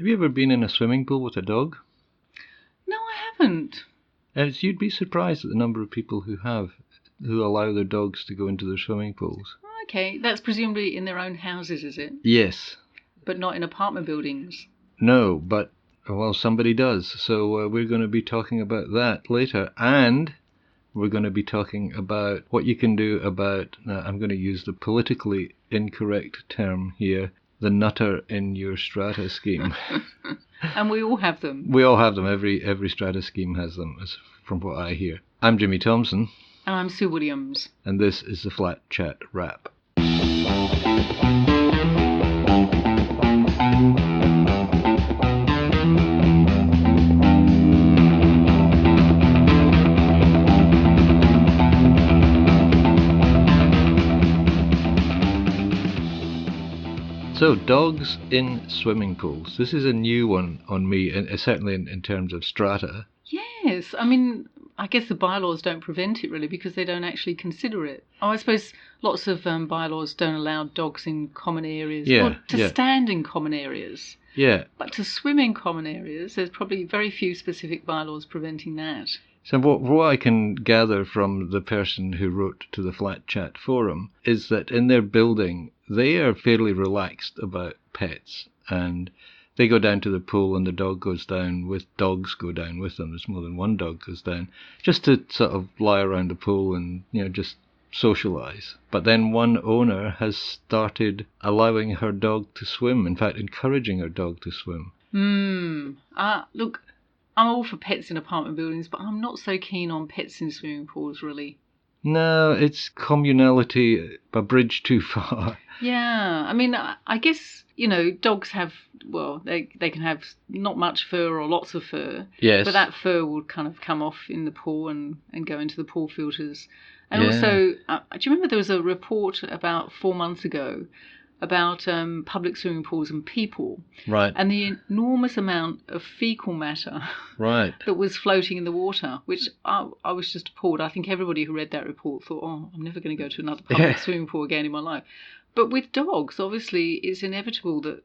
Have you ever been in a swimming pool with a dog? No, I haven't. You'd be surprised at the number of people who allow their dogs to go into their swimming pools. Okay, that's presumably in their own houses, is it? Yes. But not in apartment buildings. No, but, well, somebody does. So we're going to be talking about that later. And we're going to be talking about what you can do about, I'm going to use the politically incorrect term here, the nutter in your strata scheme. And we all have them. We all have them. Every strata scheme has them, from what I hear. I'm Jimmy Thompson. And I'm Sue Williams. And this is the Flat Chat Wrap. So, dogs in swimming pools. This is a new one on me, and certainly in terms of strata. Yes, I mean, I guess the bylaws don't prevent it really because they don't actually consider it. Oh, I suppose lots of bylaws don't allow dogs in common areas. Yeah, to stand in common areas. Yeah. But to swim in common areas, there's probably very few specific bylaws preventing that. So what I can gather from the person who wrote to the Flat Chat forum is that in their building, they are fairly relaxed about pets, and they go down to the pool and the dogs go down with them. There's more than one dog goes down, just to sort of lie around the pool and, just socialise. But then one owner has started allowing her dog to swim, in fact, encouraging her dog to swim. Look, I'm all for pets in apartment buildings, but I'm not so keen on pets in swimming pools, really. No, it's communality, a bridge too far. Yeah, I mean, I guess, dogs have, they can have not much fur or lots of fur. Yes. But that fur will kind of come off in the pool and go into the pool filters. And also, do you remember there was a report about 4 months ago about public swimming pools and people, right? And the enormous amount of fecal matter, right, that was floating in the water, which I was just appalled. I think everybody who read that report thought, I'm never going to go to another public swimming pool again in my life. But with dogs, obviously, it's inevitable that,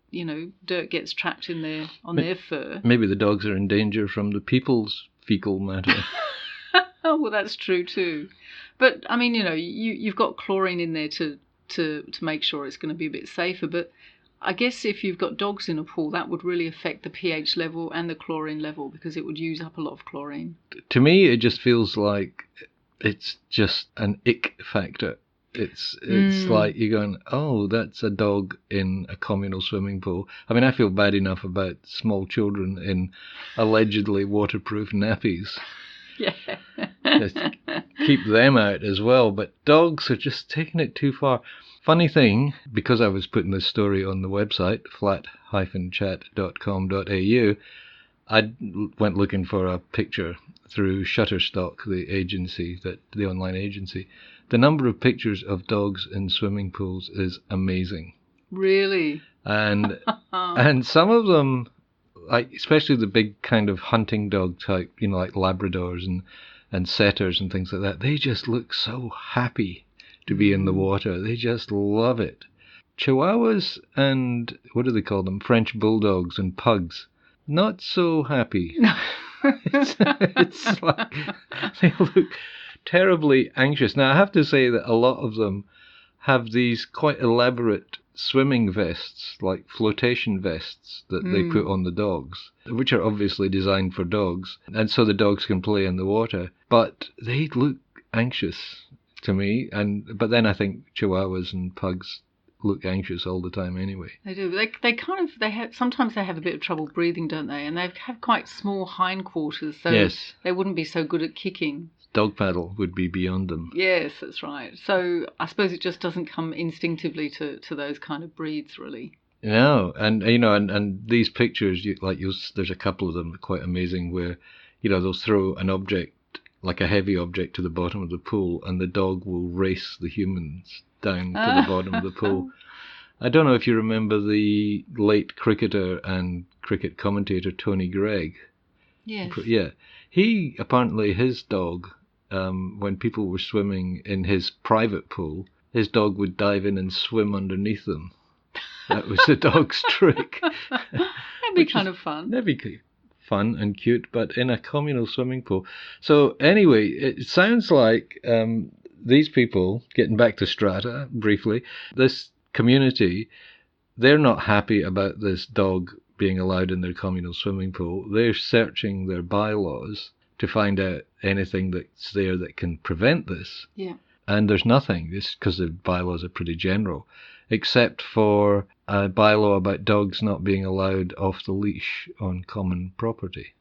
dirt gets trapped in their fur. Maybe the dogs are in danger from the people's fecal matter. Oh, well, that's true too. But, I mean, you've got chlorine in there to make sure it's going to be a bit safer. But I guess if you've got dogs in a pool, that would really affect the pH level and the chlorine level because it would use up a lot of chlorine. To me, it just feels like it's just an ick factor. It's like you're going, oh, that's a dog in a communal swimming pool. I mean, I feel bad enough about small children in allegedly waterproof nappies. Yeah. Just keep them out as well. But dogs are just taking it too far. Funny thing, because I was putting this story on the website, flat-chat.com.au, I went looking for a picture through Shutterstock, the online agency. The number of pictures of dogs in swimming pools is amazing. Really? And some of them, like especially the big kind of hunting dog type, like Labradors and setters and things like that, they just look so happy to be in the water. They just love it. Chihuahuas and, what do they call them, French bulldogs and pugs, not so happy. No. it's like they look terribly anxious. Now, I have to say that a lot of them have these quite elaborate swimming vests, like flotation vests that they put on the dogs, which are obviously designed for dogs, and so the dogs can play in the water. But they look anxious to me, but then I think Chihuahuas and pugs look anxious all the time anyway. They do. Sometimes they have a bit of trouble breathing, don't they? And they have quite small hindquarters, so they wouldn't be so good at kicking. Dog paddle would be beyond them. Yes, that's right. So I suppose it just doesn't come instinctively to those kind of breeds, really. No, and and these pictures, there's a couple of them quite amazing where, they'll throw an object, like a heavy object, to the bottom of the pool, and the dog will race the humans down to the bottom of the pool. I don't know if you remember the late cricketer and cricket commentator Tony Greig. Yes. Yeah. He, apparently, his dog, when people were swimming in his private pool, his dog would dive in and swim underneath them. That was the dog's trick. That'd be kind of fun. That'd be fun and cute, but in a communal swimming pool. So anyway, it sounds like these people, getting back to Strata briefly, this community, they're not happy about this dog being allowed in their communal swimming pool. They're searching their bylaws to find out anything that's there that can prevent this. Yeah. And there's nothing, because the bylaws are pretty general, except for a bylaw about dogs not being allowed off the leash on common property.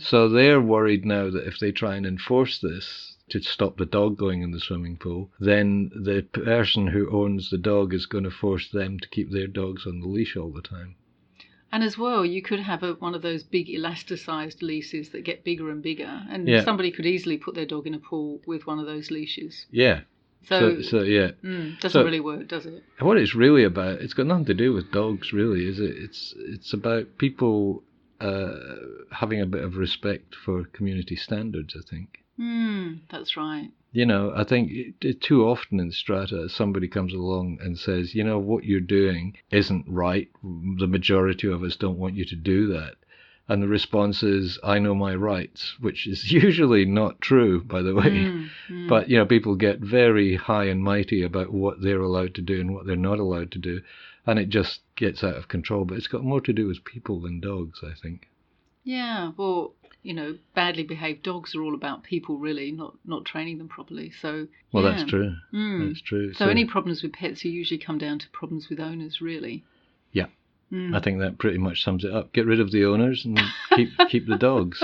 So they're worried now that if they try and enforce this to stop the dog going in the swimming pool, then the person who owns the dog is going to force them to keep their dogs on the leash all the time. And as well, you could have one of those big elasticized leashes that get bigger and bigger, and somebody could easily put their dog in a pool with one of those leashes. Yeah. So yeah. Doesn't really work, does it? What it's really about, it's got nothing to do with dogs, really, is it? It's about people having a bit of respect for community standards, I think. That's right. You know, I think too often in Strata, somebody comes along and says, you know, what you're doing isn't right. The majority of us don't want you to do that. And the response is, I know my rights, which is usually not true, by the way. But, you know, people get very high and mighty about what they're allowed to do and what they're not allowed to do. And it just gets out of control. But it's got more to do with people than dogs, I think. Yeah, well, you know, badly behaved dogs are all about people, really, not training them properly. So, well, that's true. That's true. So any problems with pets usually come down to problems with owners, really. Yeah. I think that pretty much sums it up. Get rid of the owners and keep the dogs.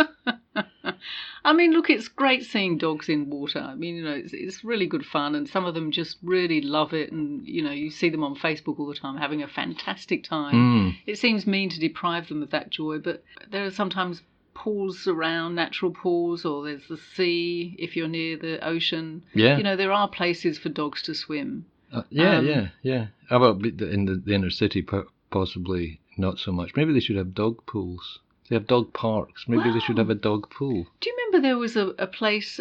I mean, look, it's great seeing dogs in water. I mean, you know, it's really good fun, and some of them just really love it. And, you know, you see them on Facebook all the time having a fantastic time. It seems mean to deprive them of that joy, but there are sometimes pools around, natural pools, or there's the sea if you're near the ocean. Yeah. You know, there are places for dogs to swim. Yeah. How about in the inner city? Possibly not so much. Maybe they should have dog pools. They have dog parks. Maybe they should have a dog pool. Do you remember there was a place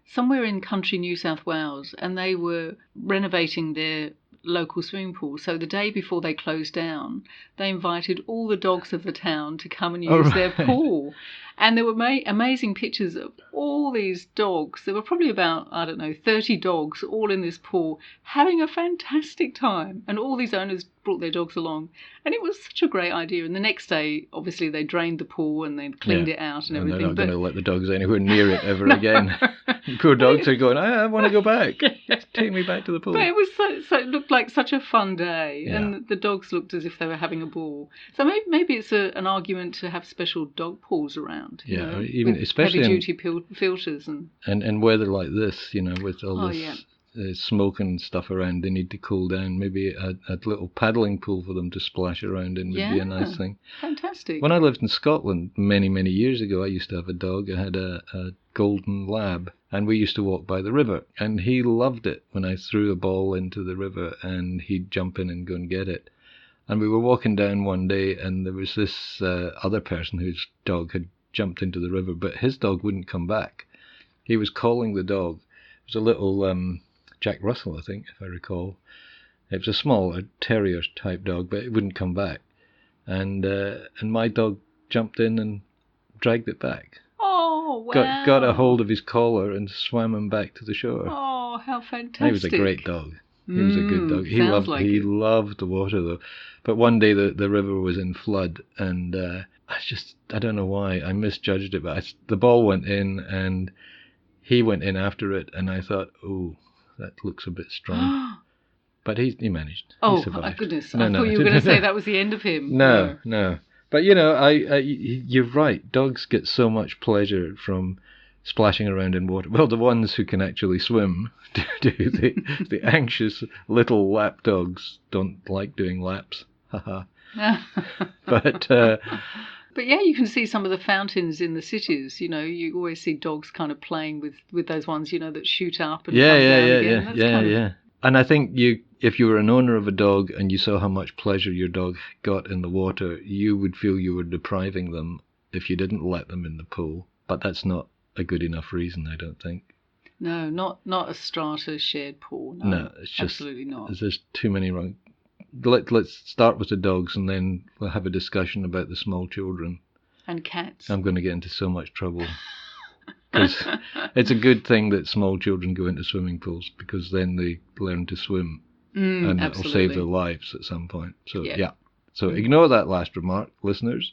somewhere in country New South Wales, and they were renovating their local swimming pool. So the day before they closed down, they invited all the dogs of the town to come and use their pool. And there were amazing pictures of all these dogs. There were probably about, 30 dogs all in this pool having a fantastic time. And all these owners brought their dogs along. And it was such a great idea. And the next day, obviously, they drained the pool and they cleaned it out and everything. They're not going to let the dogs anywhere near it ever again. Poor dogs are going, I want to go back. Take me back to the pool. But it was so it looked like such a fun day. Yeah. And the dogs looked as if they were having a ball. So maybe it's an argument to have special dog pools around. Yeah, know, even especially heavy-duty filters and weather like this, you know, with all this smoke and stuff around, they need to cool down. Maybe a little paddling pool for them to splash around in would be a nice thing. Fantastic. When I lived in Scotland many, many years ago, I used to have a dog. I had a golden lab, and we used to walk by the river, and he loved it when I threw a ball into the river, and he'd jump in and go and get it. And we were walking down one day, and there was this other person whose dog had jumped into the river, but his dog wouldn't come back. He was calling the dog. It was a little Jack Russell, I think, if I recall. It was a small terrier type dog, but it wouldn't come back. And my dog jumped in and dragged it back. Oh, wow. Got a hold of his collar and swam him back to the shore. Oh, how fantastic. He was a great dog. He was a good dog. He loved the water, though. But one day the river was in flood, and I don't know why, I misjudged it, but the ball went in, and he went in after it, and I thought, oh, that looks a bit strong. But he managed. Oh, he survived. My goodness. I thought you were going to say that was the end of him. No. But, you know, you're right. Dogs get so much pleasure from splashing around in water. Well, the ones who can actually swim do. The anxious little lap dogs don't like doing laps. Haha. But yeah, you can see some of the fountains in the cities. You know, you always see dogs kind of playing with those ones, you know, that shoot up and come down again. Yeah. And I think if you were an owner of a dog and you saw how much pleasure your dog got in the water, you would feel you were depriving them if you didn't let them in the pool. But that's not a good enough reason, I don't think. No, not a strata shared pool. No, it's just absolutely not. There's too many let's start with the dogs, and then we'll have a discussion about the small children. And cats. I'm going to get into so much trouble. Because it's a good thing that small children go into swimming pools, because then they learn to swim, and it'll Absolutely. save their lives at some point. So Yeah. So ignore that last remark, listeners.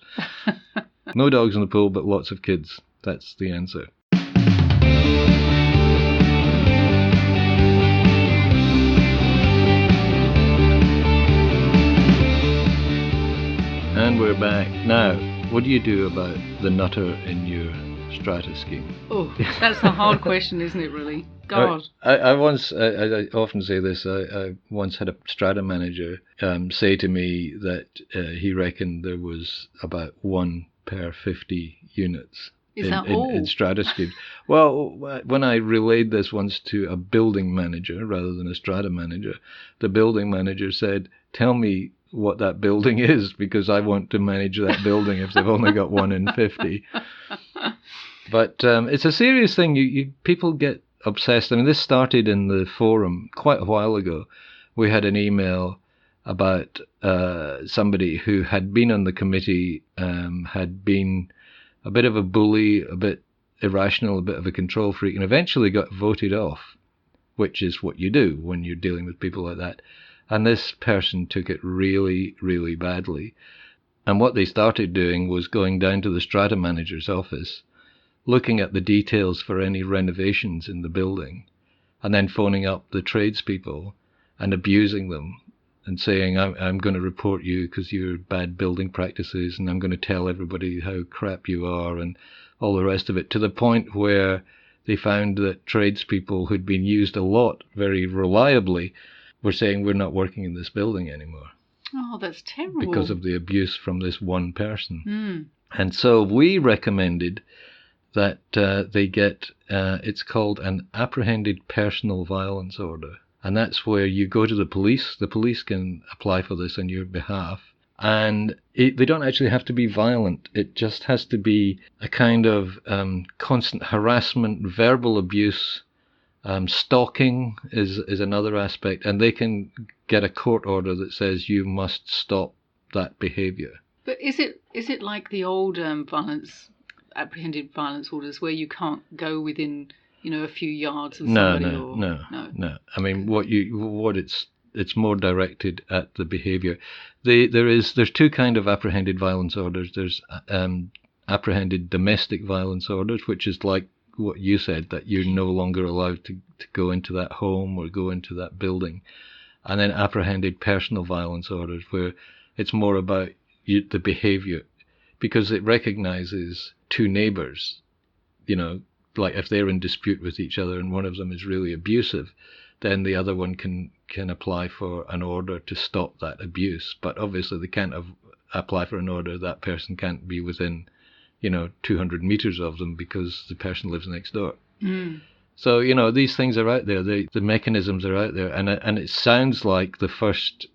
No dogs in the pool, but lots of kids. That's the answer. And we're back. Now, what do you do about the nutter in your strata scheme? Oh, that's a hard question, isn't it, really? God. I often say this. I once had a strata manager say to me that he reckoned there was about 1 per 50 units in strata schemes. Well, when I relayed this once to a building manager rather than a strata manager, the building manager said, "Tell me what that building is, because I want to manage that building if they've only got 1 in 50. But it's a serious thing. You people get obsessed. I mean, this started in the forum quite a while ago. We had an email about somebody who had been on the committee, had been a bit of a bully, a bit irrational, a bit of a control freak, and eventually got voted off, which is what you do when you're dealing with people like that. And this person took it really, really badly. And what they started doing was going down to the strata manager's office, looking at the details for any renovations in the building, and then phoning up the tradespeople and abusing them and saying, I'm going to report you because you're bad building practices, and I'm going to tell everybody how crap you are, and all the rest of it, to the point where they found that tradespeople who'd been used a lot very reliably were saying, we're not working in this building anymore. Oh, that's terrible. Because of the abuse from this one person. And so we recommended that they get, it's called an apprehended personal violence order. And that's where you go to the police. The police can apply for this on your behalf. And they don't actually have to be violent. It just has to be a kind of constant harassment, verbal abuse. Stalking is another aspect. And they can get a court order that says you must stop that behaviour. But is it like the old apprehended violence orders, where you can't go within, a few yards of somebody? No. I mean, it's more directed at the behaviour. There's 2 kind of apprehended violence orders. There's apprehended domestic violence orders, which is like what you said, that you're no longer allowed to go into that home or go into that building. And then apprehended personal violence orders, where it's more about the behaviour, because it recognises 2 neighbours, like if they're in dispute with each other and one of them is really abusive, then the other one can apply for an order to stop that abuse. But obviously they can't apply for an order. That person can't be within 200 meters of them, because the person lives next door. So these things are out there. The mechanisms are out there, and it sounds like the first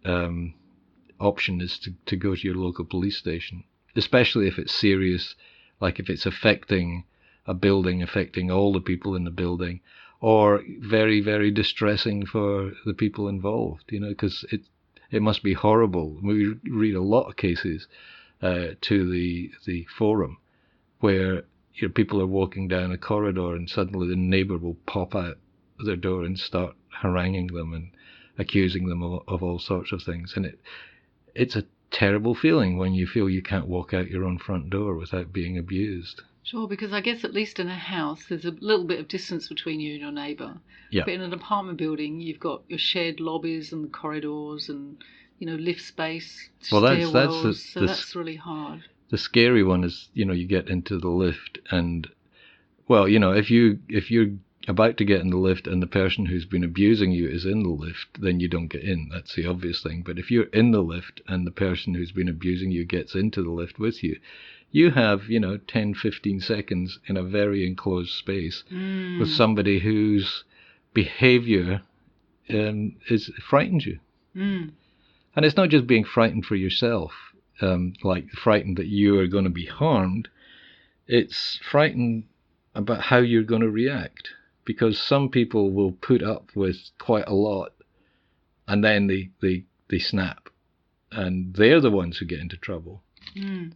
option is to go to your local police station, especially if it's serious, like if it's affecting a building, affecting all the people in the building, or very, very distressing for the people involved, because it must be horrible. We read a lot of cases to the forum where people are walking down a corridor and suddenly the neighbour will pop out their door and start haranguing them and accusing them of all sorts of things. And it's a terrible feeling when you feel you can't walk out your own front door without being abused. Sure, because I guess at least in a house there's a little bit of distance between you and your neighbour. Yeah. But in an apartment building you've got your shared lobbies and the corridors and lift space, stairwells, that's really hard. The scary one is, you get into the lift and, well, if you're about to get in the lift and the person who's been abusing you is in the lift, then you don't get in. That's the obvious thing. But if you're in the lift and the person who's been abusing you gets into the lift with you, you have, 10, 15 seconds in a very enclosed space with somebody whose behaviour is frightens you. And it's not just being frightened for yourself, like frightened that you are going to be harmed. It's frightened about how you're going to react, because some people will put up with quite a lot and then they snap and they're the ones who get into trouble. Mm.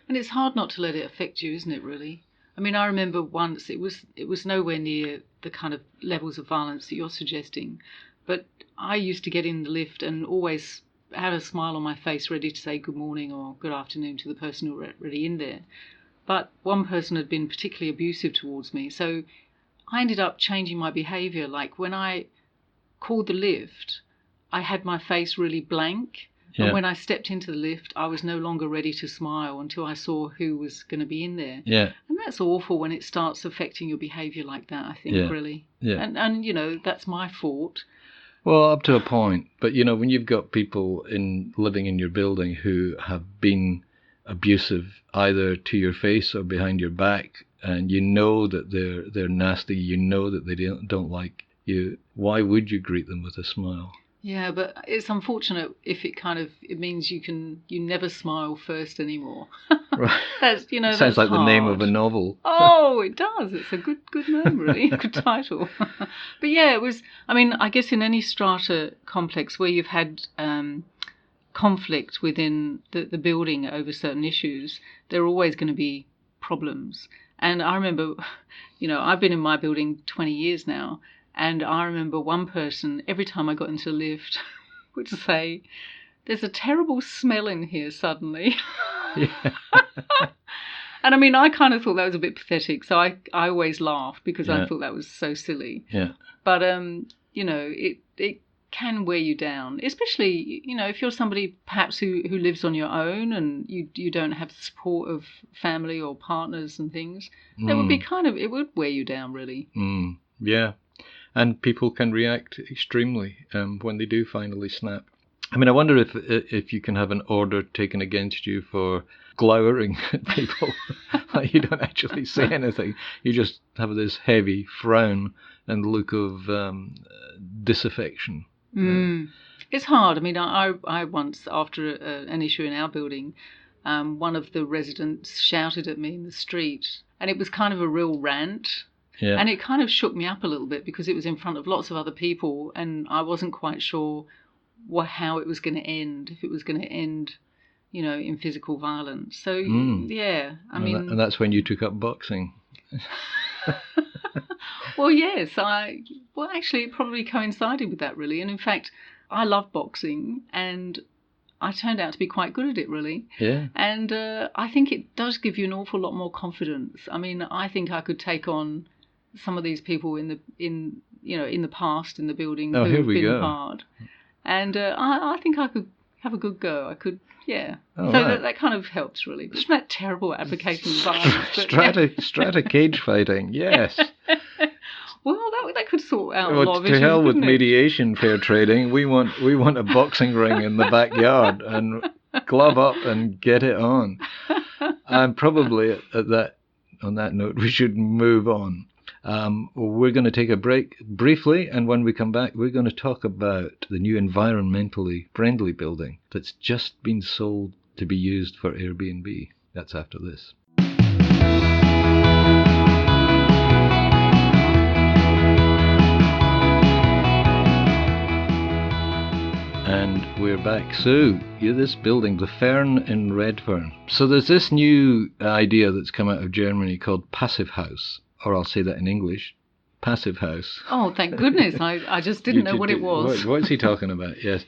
And it's hard not to let it affect you, isn't it, really? I mean, I remember once, it was nowhere near the kind of levels of violence that you're suggesting, but I used to get in the lift and always have a smile on my face, ready to say good morning or good afternoon to the person who were already in there. But one person had been particularly abusive towards me, so I ended up changing my behaviour. Like when I called the lift, I had my face really blank. Yeah. And when I stepped into the lift, I was no longer ready to smile until I saw who was going to be in there. Yeah. And that's awful when it starts affecting your behaviour like that, I think, really. Yeah. And, you know, that's my fault. Well, up to a point. But, you know, when you've got people living in your building who have been abusive either to your face or behind your back, and you know that they're nasty, you know that they don't like you, why would you greet them with a smile? Yeah, but it's unfortunate if it means you never smile first anymore. Right. That's Sounds like hard. the name of a novel. Oh, it does. It's a good name, really. Good title. But yeah, it was. I mean, I guess in any strata complex where you've had conflict within the building over certain issues, there are always going to be problems. And I remember, I've been in my building 20 years now. And I remember one person, every time I got into the lift, would say, "There's a terrible smell in here suddenly." Yeah. And I mean, I kind of thought that was a bit pathetic. So I always laughed because I thought that was so silly. Yeah. But, it can wear you down, especially, if you're somebody perhaps who lives on your own and you don't have the support of family or partners and things. It would be it would wear you down, really. Yeah. And people can react extremely when they do finally snap. I mean, I wonder if you can have an order taken against you for glowering at people. Like you don't actually say anything. You just have this heavy frown and look of disaffection. It's hard. I mean, I once, after an issue in our building, one of the residents shouted at me in the street, and it was kind of a real rant. Yeah. And it kind of shook me up a little bit because it was in front of lots of other people and I wasn't quite sure how it was going to end, if it was going to end, in physical violence. So, yeah, I mean... And that's when you took up boxing. Well, yes. Actually, it probably coincided with that, really. And in fact, I love boxing and I turned out to be quite good at it, really. Yeah. And I think it does give you an awful lot more confidence. I mean, I think I could take on some of these people in the past in the building who have been hard, and I think I could have a good go. I could, yeah. Oh, so right. that kind of helps, really. Isn't that terrible application of violence? Strata cage fighting, yes. Well, that could sort out a Well, lot of to issues, hell with couldn't it? mediation, fair trading. We want a boxing ring in the backyard and glove up and get it on. And probably on that note, we should move on. We're going to take a break briefly, and when we come back, we're going to talk about the new environmentally friendly building that's just been sold to be used for Airbnb. That's after this. And we're back. So, this building, the Fern in Redfern. So there's this new idea that's come out of Germany called Passive House. Or I'll say that in English, Passive House. Oh, thank goodness. I just didn't know what it was. What's he talking about? Yes.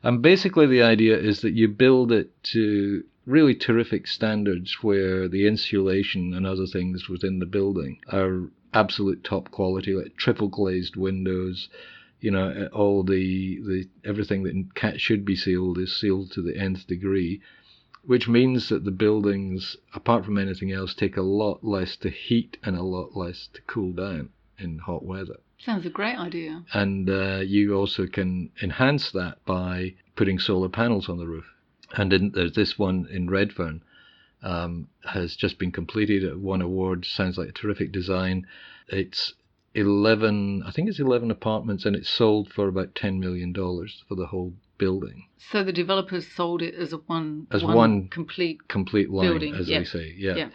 And basically the idea is that you build it to really terrific standards where the insulation and other things within the building are absolute top quality, like triple glazed windows. All the everything that should be sealed is sealed to the nth degree. Which means that the buildings, apart from anything else, take a lot less to heat and a lot less to cool down in hot weather. Sounds a great idea. And you also can enhance that by putting solar panels on the roof. And there's this one in Redfern, has just been completed. It won awards. Sounds like a terrific design. It's 11 apartments, and it's sold for about $10 million for the whole building. So the developers sold it as one complete line, building, as they say. Yeah.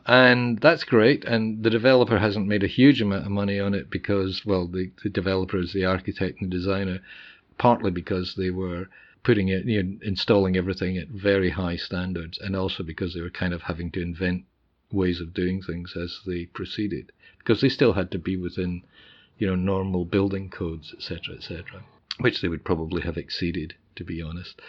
And that's great. And the developer hasn't made a huge amount of money on it because, well, the developer is the architect and designer, partly because they were putting it, installing everything at very high standards, and also because they were kind of having to invent ways of doing things as they proceeded, because they still had to be within, normal building codes, etc., which they would probably have exceeded, to be honest.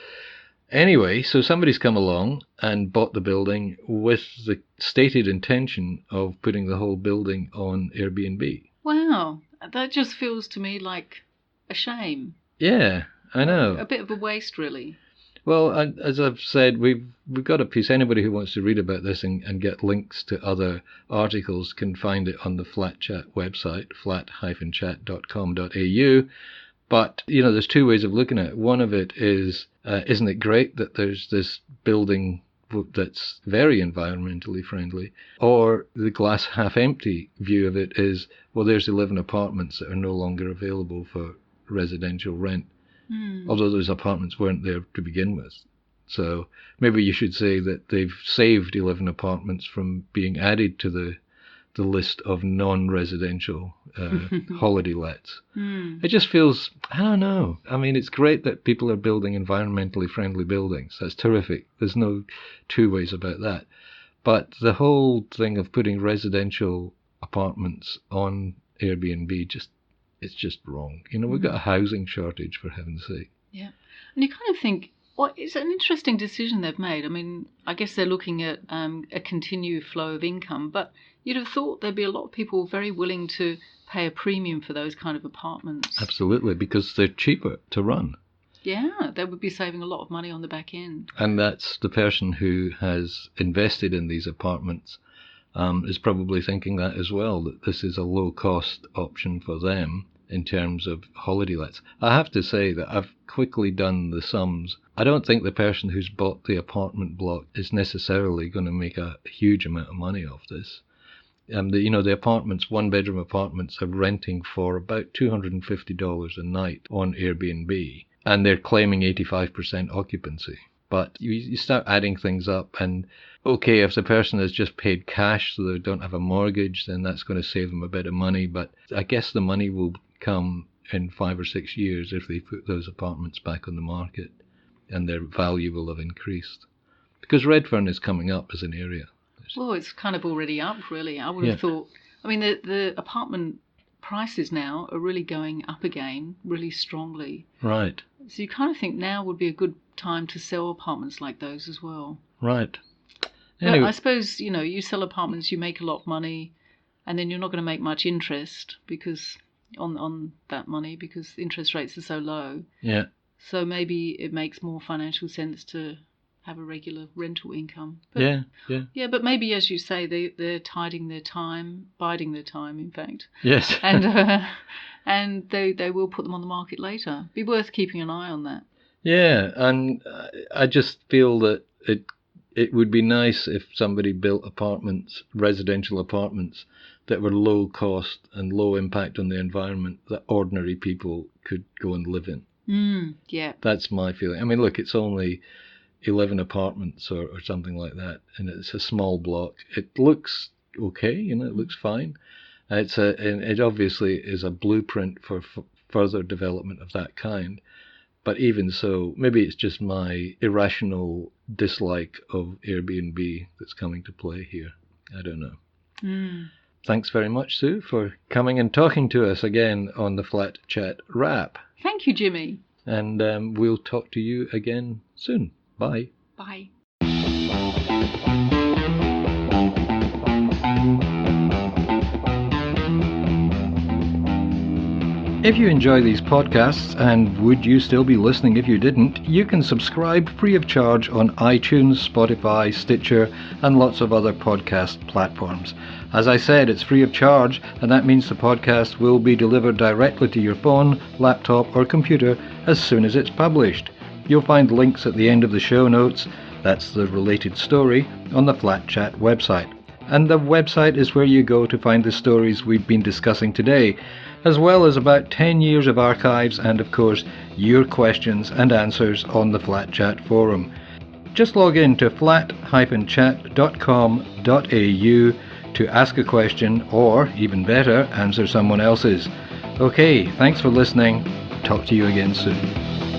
Anyway, so somebody's come along and bought the building with the stated intention of putting the whole building on Airbnb. Wow, that just feels to me like a shame. Yeah, I know. A bit of a waste, really. Well, as I've said, we've got a piece. Anybody who wants to read about this and get links to other articles can find it on the Flat Chat website, flat-chat.com.au. But, there's two ways of looking at it. One of it is, isn't it great that there's this building that's very environmentally friendly? Or the glass half empty view of it is, well, there's 11 apartments that are no longer available for residential rent. Although those apartments weren't there to begin with. So maybe you should say that they've saved 11 apartments from being added to the list of non-residential holiday lets. It just feels, I don't know. I mean, it's great that people are building environmentally friendly buildings. That's terrific. There's no two ways about that. But the whole thing of putting residential apartments on Airbnb, it's just wrong. We've got a housing shortage, for heaven's sake. Yeah. And you kind of think, well, it's an interesting decision they've made. I mean, I guess they're looking at a continued flow of income, but you'd have thought there'd be a lot of people very willing to pay a premium for those kind of apartments. Absolutely, because they're cheaper to run. Yeah, they would be saving a lot of money on the back end. And that's the person who has invested in these apartments is probably thinking that as well, that this is a low-cost option for them in terms of holiday lets. I have to say that I've quickly done the sums. I don't think the person who's bought the apartment block is necessarily going to make a huge amount of money off this. The apartments, one-bedroom apartments, are renting for about $250 a night on Airbnb, and they're claiming 85% occupancy. But you start adding things up, and okay, if the person has just paid cash so they don't have a mortgage, then that's going to save them a bit of money. But I guess the money will come in 5 or 6 years if they put those apartments back on the market, and their value will have increased. Because Redfern is coming up as an area. Well, it's kind of already up, really. I would have thought, I mean, the apartment prices now are really going up again, really strongly. Right. So you kind of think now would be a good time to sell apartments like those as well. Right. Anyway. But I suppose, you sell apartments, you make a lot of money, and then you're not going to make much interest because on that money because interest rates are so low. Yeah. So maybe it makes more financial sense to have a regular rental income. But, yeah. Yeah, but maybe, as you say, they're biding their time, in fact. Yes. And they will put them on the market later. Be worth keeping an eye on that. Yeah, and I just feel that it would be nice if somebody built apartments, residential apartments, that were low cost and low impact on the environment that ordinary people could go and live in. Yeah. That's my feeling. I mean, look, it's only 11 apartments or something like that, and it's a small block. It looks okay, it looks fine. It obviously is a blueprint for further development of that kind. But even so, maybe it's just my irrational dislike of Airbnb that's coming to play here. I don't know. Thanks very much, Sue, for coming and talking to us again on the Flat Chat Wrap. Thank you, Jimmy. And we'll talk to you again soon. Bye. Bye. If you enjoy these podcasts, and would you still be listening if you didn't, you can subscribe free of charge on iTunes, Spotify, Stitcher, and lots of other podcast platforms. As I said, it's free of charge, and that means the podcast will be delivered directly to your phone, laptop, or computer as soon as it's published. You'll find links at the end of the show notes, that's the related story, on the Flat Chat website. And the website is where you go to find the stories we've been discussing today, as well as about 10 years of archives and, of course, your questions and answers on the Flat Chat forum. Just log in to flat-chat.com.au to ask a question or, even better, answer someone else's. Okay, thanks for listening. Talk to you again soon.